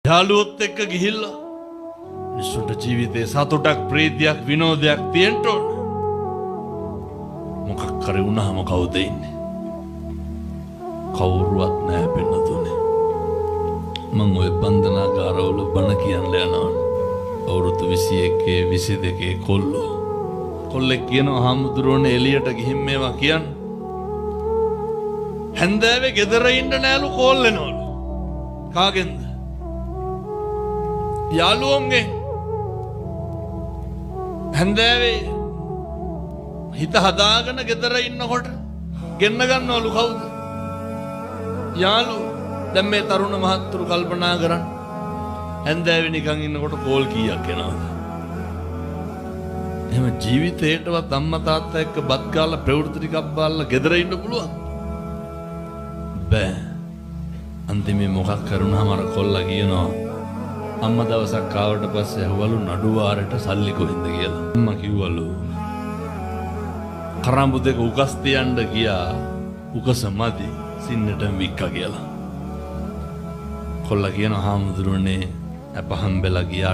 යාළුවොත් එක්ක ගිහිල්ලා මිනිස්සුන්ට ජීවිතේ සතුටක් ප්‍රීතියක් විනෝදයක් තියෙන්න ඕන. මොකක් කරේ වුණාම කවුද ඉන්නේ? කවුරුවත් නැහැ පින්නතුනේ. මං ඔය බන්ධනාගාරවල බණ කියන්න යනවා. අවුරුදු 21 22 කොල්ලෙක් කියනවා හාමුදුරුවනේ එළියට ගිහින් මේවා කියන්න. හැන්දෑවේ ගෙදර ඉන්න නෑලු කෝල් වෙනවලු. කාගෙන්ද? යාළුවෝන්ගෙන්. හැන්දෑවේ හිත හදාගෙන ගෙදර ඉන්නකොට ගෙන්න ගන්නවලු කවුද? යාළුවෝ. දැන් මේ තරුණ මහත්තුරු කල්පනා කරන්න. හැන්දෑවේ නිකන් ඉන්නකොට කෝල් කීයක් එනවද? එහෙම ජීවිතේටවත් අම්මා තාත්තා එක්ක බත් කාලා ප්‍රවෘත්ති ටිකක් බලලා ගෙදර ඉන්න පුළුවන්? බෑ. අන්තිමේ මොකක් කරුණාම අර කොල්ලා කියනවා අම්මා දවසක් ආවට පස්සේ ඇහුවලු නඩු වාරයට සල්ලි කොහෙන්ද කියලා. අම්මා කිව්වලු කරම්බු දෙක උකස් තියන්න ගියා උකස මදි සින්නටම වික්කා කියලා. කොල්ලා කියනවා හාමුදුරනේ අප හම්බෙලා ගියා